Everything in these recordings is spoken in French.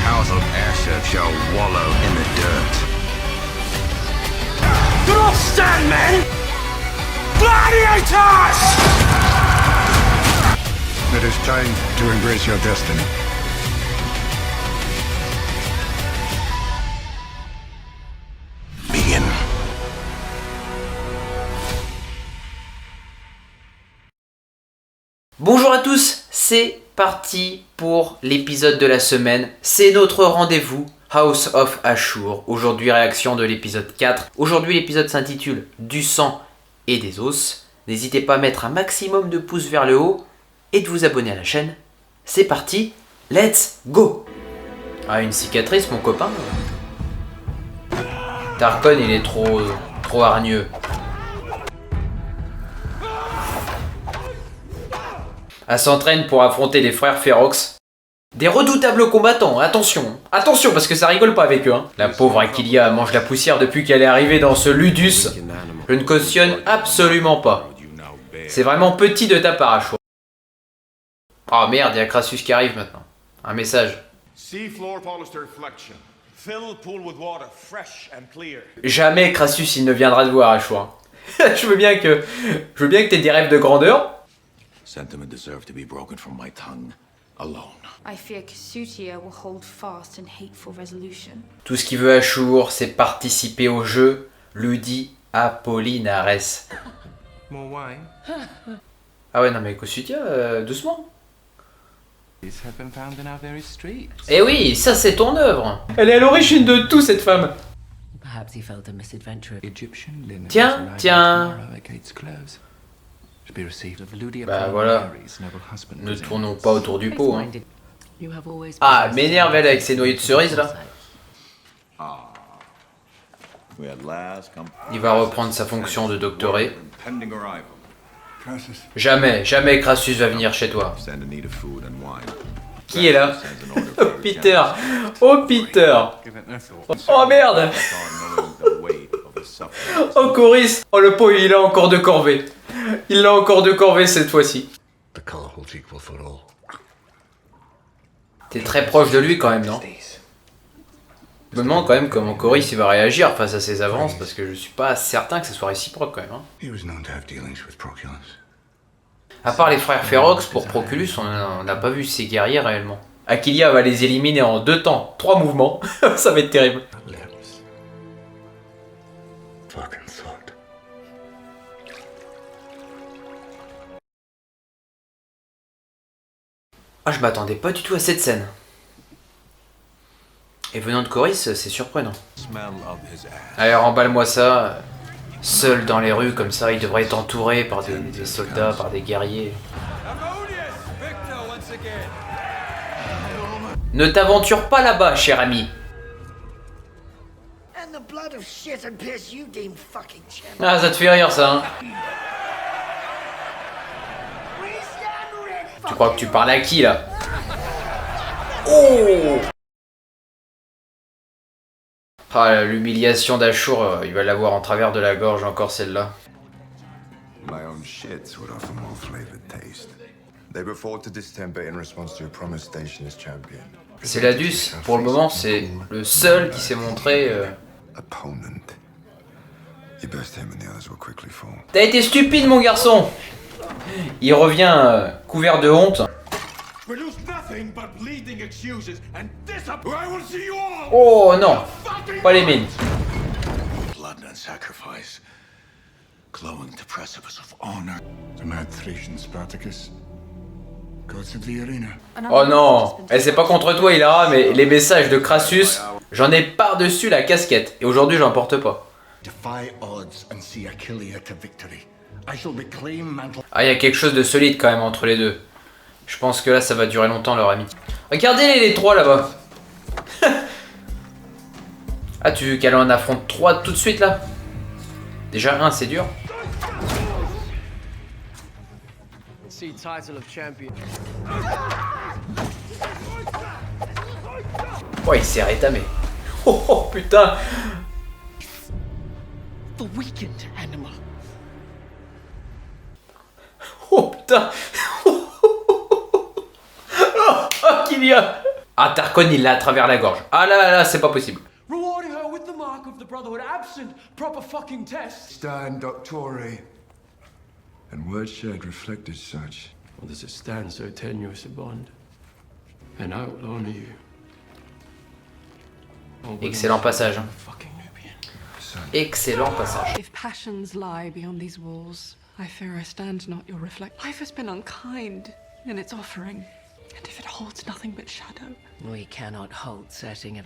house of Asher shall wallow in the dirt. Do not stand, men! Gladiators! It is time to embrace your destiny. Begin. Bonjour à tous, c'est parti pour l'épisode de la semaine. C'est notre rendez-vous House of Ashur. Aujourd'hui, réaction de l'épisode 4. Aujourd'hui, l'épisode s'intitule Du sang et des os. N'hésitez pas à mettre un maximum de pouces vers le haut et de vous abonner à la chaîne. C'est parti, let's go! Ah, une cicatrice, mon copain. Tarkon, il est trop hargneux. Elle s'entraîne pour affronter les frères Ferox. Des redoutables combattants, attention, attention parce que ça rigole pas avec eux. Hein. La pauvre Aquilia mange la poussière depuis qu'elle est arrivée dans ce ludus. Je ne cautionne absolument pas. C'est vraiment petit de ta part, Ashur. Oh merde, il y a Crassus qui arrive maintenant. Un message. Jamais Crassus il ne viendra te voir, Ashur. Je veux bien que t'aies des rêves de grandeur. Sentiment deserved to be broken from my tongue alone. I fear Kasutia will hold fast in hateful resolution. Tout ce qu'il veut Ashur, c'est participer au jeu, lui dit Apollinares. More wine? Ah ouais, non mais Kosutia, doucement. These have been found in our very streets. Eh oui, ça c'est ton œuvre. Elle est à l'origine de tout, cette femme. Perhaps he felt a misadventure. Egyptian linen Tiens, tiens. Bah voilà, ne tournons pas autour du pot. Hein. You have always Ah, m'énerve elle avec ses noyaux de cerise là. Il va reprendre sa fonction de doctoré. Jamais Crassus va venir chez toi. Qui est là? Oh Peter. Oh Peter. Oh merde. Oh Coris. Oh le pauvre, il a encore de corvée. Il l'a encore de corvée cette fois-ci. T'es très proche de lui quand même, non? Je me demande quand même comment Coris il va réagir face à ses avances parce que je suis pas certain que ce soit réciproque quand même. Hein. À part les frères Ferox, pour Proculus, on n'a pas vu ces guerriers réellement. Aquilia va les éliminer en 2 temps, 3 mouvements. Ça va être terrible. Ah, je m'attendais pas du tout à cette scène. Et venant de Coris, c'est surprenant. Allez, remballe-moi ça. Seul dans les rues comme ça, il devrait être entouré par des soldats, par des guerriers. Ne t'aventure pas là-bas, cher ami. Ah, ça te fait rire ça, hein. Tu crois que tu parles à qui, là? Oh! Ah, l'humiliation d'Ashur, il va l'avoir en travers de la gorge, encore celle-là. C'est Ladus, pour le moment, c'est le seul qui s'est montré... T'as été stupide, mon garçon! Il revient couvert de honte. Oh non, pas les mines. Oh non, c'est pas contre toi Ilara, mais les messages de Crassus, j'en ai par-dessus la casquette. Et aujourd'hui j'en porte pas. Ah, il y a quelque chose de solide quand même entre les deux. Je pense que là, ça va durer longtemps, leur ami. Regardez les 3 là-bas. Ah, tu veux qu'elle en affronte 3 tout de suite là? Déjà, 1, c'est dur. Oh, il s'est rétamé. Oh putain. Oh putain. Oh, qu'il y a. Ah, Tarkon, il l'a à travers la gorge. Ah là là là, c'est pas possible. Rewarding her with the mark of the Brotherhood absent proper fucking tests. Stand doctore. And words shared reflected such. Well, does it stand so tenuous a bond? And I will honor you. Excellent passage. Hein. Fucking Nubian. Excellent passage. If passions lie beyond these walls, I fear I stand not your reflect. Life has been unkind in its offering, and if it holds nothing but shadow, We cannot hold setting it.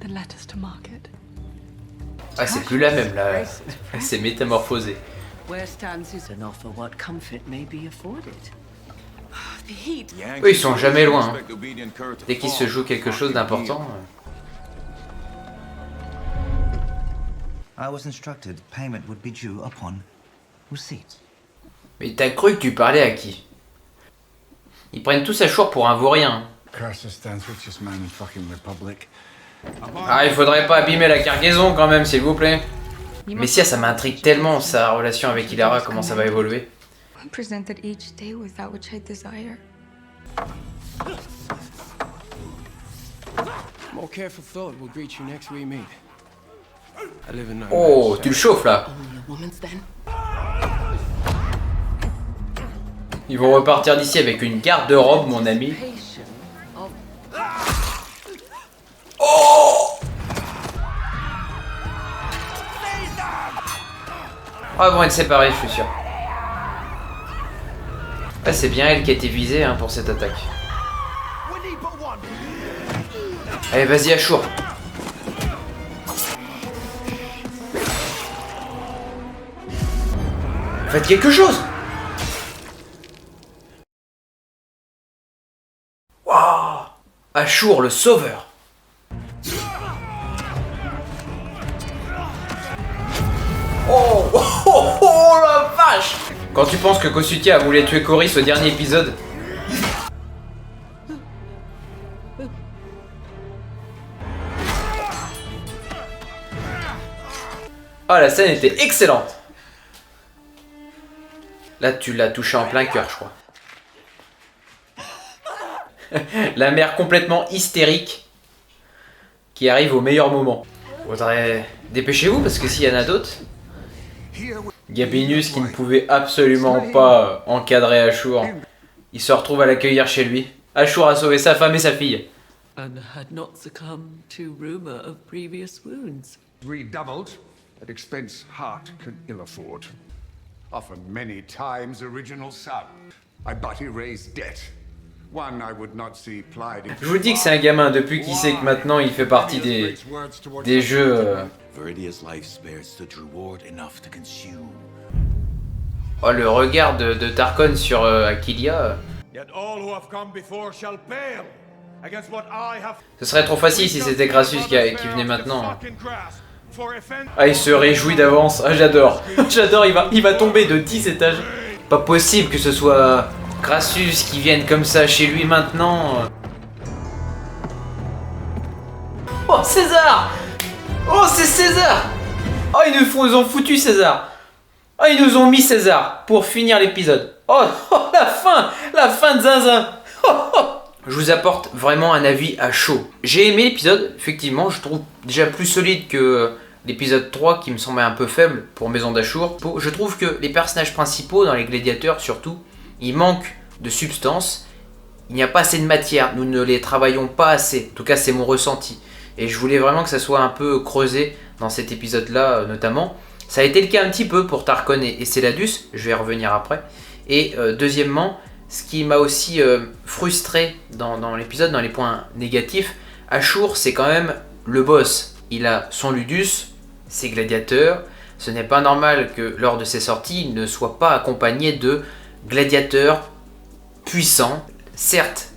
then let us to market. Ah, c'est plus la même là. C'est métamorphosé. Where stands is and offer what comfort may be afforded. The heat. Eux, ils sont jamais loin. Hein. Dès qu'il se joue quelque chose d'important. I was instructed payment would be due upon receipt. Mais t'as cru que tu parlais à qui? Ils prennent tous Ashur pour un vaurien. Crassus stands richest man in fucking Republic. Ah, il faudrait pas abîmer la cargaison quand même, s'il vous plaît. Messia, ça m'intrigue tellement sa relation avec Ilara, comment ça va évoluer. Presented each day with that which I desire. More careful thought will greet you next we meet. I live in no Oh, man's tu le land. chauffes là. Only a woman's then. Ils vont repartir d'ici avec une garde-robe, mon ami. Patient of Ah, ils vont être séparés, je suis sûr. Ah, c'est bien elle qui a été visée hein, pour cette attaque. Allez, vas-y, Ashur. Faites quelque chose. Waouh, Ashur, le sauveur. Oh, oh, oh, oh la vache! Quand tu penses que Kosutia voulait tuer Coris au dernier épisode. Oh, la scène était excellente! Là, tu l'as touché en plein cœur, je crois. La mère complètement hystérique qui arrive au meilleur moment. Faudrait... Dépêchez-vous parce que s'il y en a d'autres... Gabinus qui ne pouvait absolument pas encadrer Ashur, il se retrouve à l'accueillir chez lui. Ashur a sauvé sa femme et sa fille. and had not succumbed to rumor of previous wounds. Redoubled at expense heart could ill afford. Often many times original sum. I but erased debt. One I would not see plied in. Je vous dis que c'est un gamin depuis qu'il sait que maintenant il fait partie des jeux. Viridia's life spared Studreward enough to consume. Oh, le regard de Tarkon sur Aquilia. Yet all who have come before shall pale against what I have. Ce serait trop facile si c'était Crassus qui venait maintenant. Ah, il se réjouit d'avance. Ah, j'adore. J'adore, il va tomber de 10 étages. Pas possible que ce soit Crassus qui vienne comme ça chez lui maintenant. Oh, César! Oh, c'est César! Oh, ils nous ont foutu César! Oh, ils nous ont mis César pour finir l'épisode. Oh, oh, la fin de Zinzin. Oh, oh. Je vous apporte vraiment un avis à chaud. J'ai aimé l'épisode, effectivement, je trouve déjà plus solide que l'épisode 3 qui me semblait un peu faible pour Maison d'Ashur. Je trouve que les personnages principaux, dans les gladiateurs surtout, ils manquent de substance. Il n'y a pas assez de matière, nous ne les travaillons pas assez. En tout cas, c'est mon ressenti. Et je voulais vraiment que ça soit un peu creusé dans cet épisode-là, notamment. Ça a été le cas un petit peu pour Tarkon et Celadus, je vais y revenir après. Et deuxièmement, ce qui m'a aussi frustré dans l'épisode, dans les points négatifs, Ashur, c'est quand même le boss. Il a son Ludus, ses gladiateurs. Ce n'est pas normal que lors de ses sorties, il ne soit pas accompagné de gladiateurs puissants. Certes,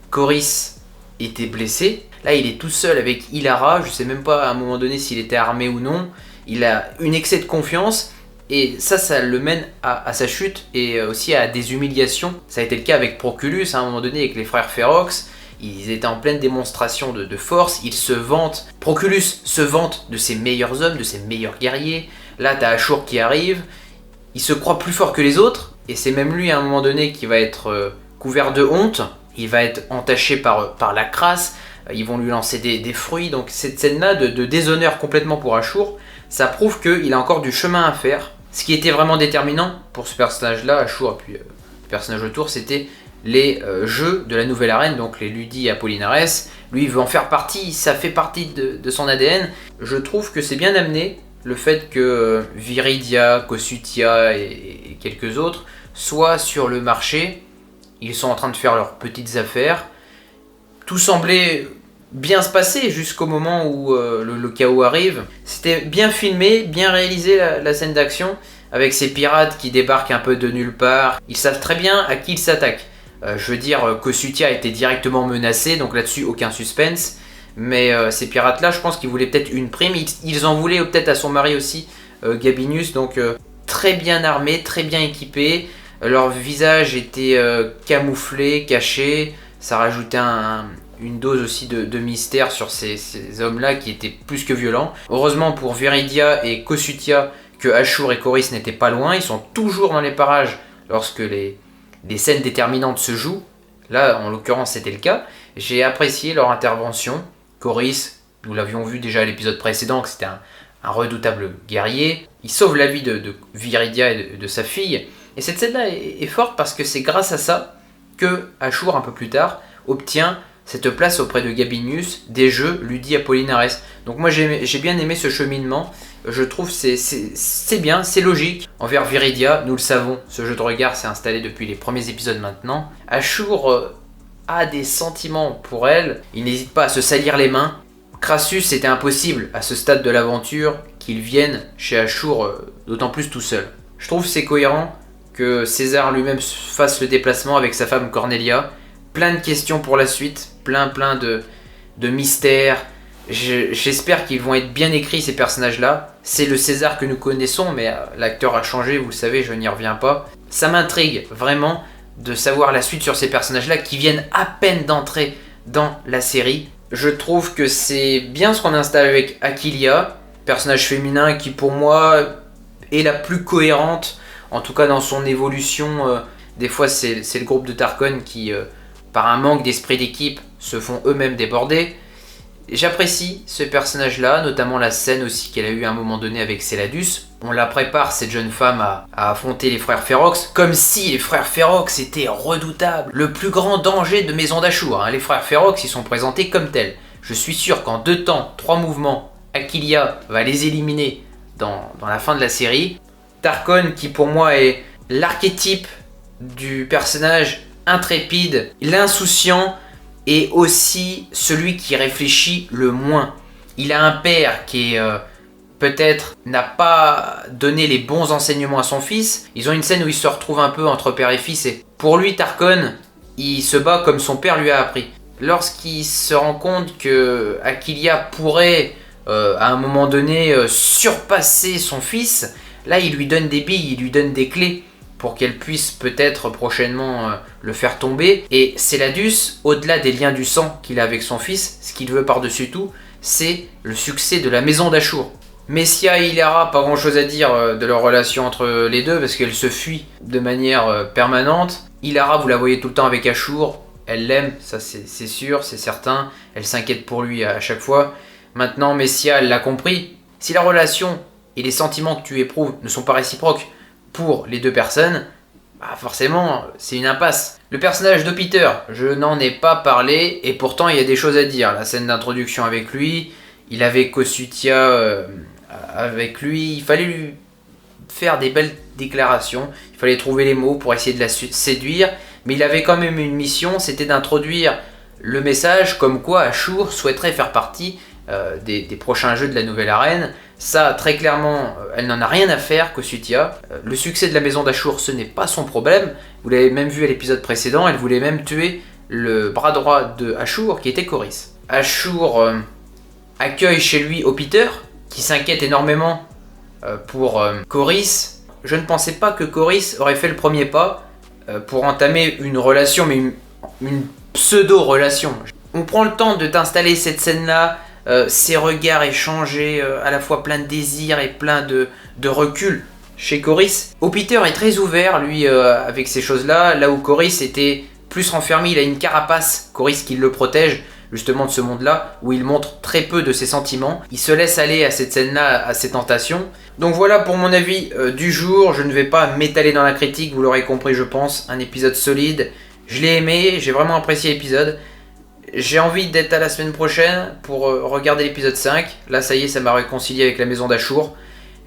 Coris était blessé. Là, il est tout seul avec Ilara. Je ne sais même pas à un moment donné s'il était armé ou non. Il a une excès de confiance. Et ça le mène à sa chute et aussi à des humiliations. Ça a été le cas avec Proculus, à un moment donné, avec les frères Ferox. Ils étaient en pleine démonstration de force. Ils se vantent. Proculus se vante de ses meilleurs hommes, de ses meilleurs guerriers. Là, t'as Ashur qui arrive. Il se croit plus fort que les autres. Et c'est même lui, à un moment donné, qui va être couvert de honte. il va être entaché par la crasse, ils vont lui lancer des fruits. Donc cette scène-là de déshonneur complètement pour Ashur, ça prouve qu'il a encore du chemin à faire. Ce qui était vraiment déterminant pour ce personnage-là, Ashur, et puis le personnage autour, c'était les jeux de la nouvelle arène, donc les Ludi et Apollinares. Lui, il veut en faire partie, ça fait partie de son ADN. Je trouve que c'est bien amené, le fait que Viridia, Kosutia et quelques autres soient sur le marché. Ils sont en train de faire leurs petites affaires. Tout semblait bien se passer jusqu'au moment où le chaos arrive. C'était bien filmé, bien réalisé la scène d'action, avec ces pirates qui débarquent un peu de nulle part. Ils savent très bien à qui ils s'attaquent. Je veux dire, Kosutia était directement menacé, donc là-dessus aucun suspense. Mais ces pirates-là, je pense qu'ils voulaient peut-être une prime. Ils en voulaient peut-être à son mari aussi, Gabinius. Donc très bien armés, très bien équipés. Leur visage était camouflé, caché. Ça rajoutait une dose aussi de mystère sur ces hommes-là qui étaient plus que violents. Heureusement pour Viridia et Kosutia que Ashur et Corys n'étaient pas loin. Ils sont toujours dans les parages lorsque les scènes déterminantes se jouent. Là, en l'occurrence, c'était le cas. J'ai apprécié leur intervention. Corys, nous l'avions vu déjà à l'épisode précédent, que c'était un redoutable guerrier. Il sauve la vie de Viridia et de sa fille. Et cette scène-là est forte parce que c'est grâce à ça que Ashur, un peu plus tard, obtient cette place auprès de Gabinius des jeux Ludi Apollinares. Donc moi j'ai bien aimé ce cheminement. Je trouve c'est bien, c'est logique. Envers Viridia, nous le savons, ce jeu de regard s'est installé depuis les premiers épisodes maintenant. Ashur a des sentiments pour elle, il n'hésite pas à se salir les mains. Crassus, c'était impossible à ce stade de l'aventure qu'il vienne chez Ashur, d'autant plus tout seul. Je trouve c'est cohérent que César lui-même fasse le déplacement avec sa femme Cornelia. Plein de questions pour la suite, plein de mystères. J'espère qu'ils vont être bien écrits ces personnages-là. C'est le César que nous connaissons, mais l'acteur a changé, vous le savez, je n'y reviens pas. Ça m'intrigue vraiment de savoir la suite sur ces personnages-là qui viennent à peine d'entrer dans la série. Je trouve que c'est bien ce qu'on installe avec Aquilia, personnage féminin qui pour moi est la plus cohérente, en tout cas dans son évolution. Des fois c'est le groupe de Tarkon qui, par un manque d'esprit d'équipe, se font eux-mêmes déborder. J'apprécie ce personnage-là, notamment la scène aussi qu'elle a eue à un moment donné avec Céladus. On la prépare, cette jeune femme, à affronter les frères Ferox, comme si les frères Ferox étaient redoutables. Le plus grand danger de Maison d'Ashur. Les frères Ferox, ils sont présentés comme tels. Je suis sûr qu'en 2 temps, 3 mouvements, Aquilia va les éliminer dans la fin de la série. Tarkon, qui pour moi est l'archétype du personnage intrépide, l'insouciant, et aussi celui qui réfléchit le moins. Il a un père qui peut-être n'a pas donné les bons enseignements à son fils. Ils ont une scène où il se retrouve un peu entre père et fils, et pour lui Tarkon, il se bat comme son père lui a appris. Lorsqu'il se rend compte que Aquilia pourrait à un moment donné surpasser son fils, là il lui donne des billes, il lui donne des clés pour qu'elle puisse peut-être prochainement le faire tomber. Et Céladus, au-delà des liens du sang qu'il a avec son fils, ce qu'il veut par-dessus tout, c'est le succès de la maison d'Ashur. Messia et Ilara, pas grand-chose à dire de leur relation entre les deux, parce qu'elle se fuit de manière permanente. Ilara, vous la voyez tout le temps avec Ashur, elle l'aime, ça c'est sûr, c'est certain, elle s'inquiète pour lui à chaque fois. Maintenant, Messia, elle l'a compris. Si la relation et les sentiments que tu éprouves ne sont pas réciproques pour les deux personnes, bah forcément, c'est une impasse. Le personnage de Peter, je n'en ai pas parlé, et pourtant il y a des choses à dire. La scène d'introduction avec lui, il avait Kosutia avec lui, il fallait lui faire des belles déclarations, il fallait trouver les mots pour essayer de la séduire, mais il avait quand même une mission, c'était d'introduire le message comme quoi Ashur souhaiterait faire partie des prochains jeux de la nouvelle arène. Ça, très clairement, elle n'en a rien à faire, Kosutia. Le succès de la maison d'Ashur, ce n'est pas son problème. Vous l'avez même vu à l'épisode précédent, elle voulait même tuer le bras droit de Ashur, qui était Corys. Ashur accueille chez lui Peter, qui s'inquiète énormément pour Corys. Je ne pensais pas que Corys aurait fait le premier pas pour entamer une relation, mais une pseudo-relation. On prend le temps de t'installer cette scène-là, ces regards échangés, à la fois plein de désir et plein de recul chez Corys. Peter est très ouvert, lui, avec ces choses-là, là où Corys était plus renfermé, il a une carapace Corrys qui le protège justement de ce monde-là, où il montre très peu de ses sentiments. Il se laisse aller à cette scène-là, à ses tentations. Donc voilà pour mon avis du jour. Je ne vais pas m'étaler dans la critique, vous l'aurez compris je pense. Un épisode solide. Je l'ai aimé, j'ai vraiment apprécié l'épisode. J'ai envie d'être à la semaine prochaine pour regarder l'épisode 5. Là ça y est, ça m'a réconcilié avec la maison d'Ashur.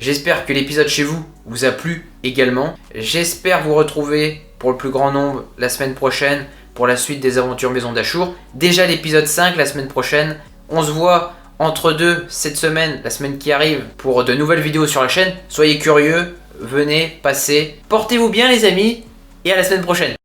J'espère que l'épisode chez vous a plu également. J'espère vous retrouver pour le plus grand nombre la semaine prochaine pour la suite des aventures Maison d'Ashur. Déjà l'épisode 5 la semaine prochaine. On se voit entre deux cette semaine, la semaine qui arrive, pour de nouvelles vidéos sur la chaîne. Soyez curieux, venez, passez. Portez-vous bien les amis et à la semaine prochaine.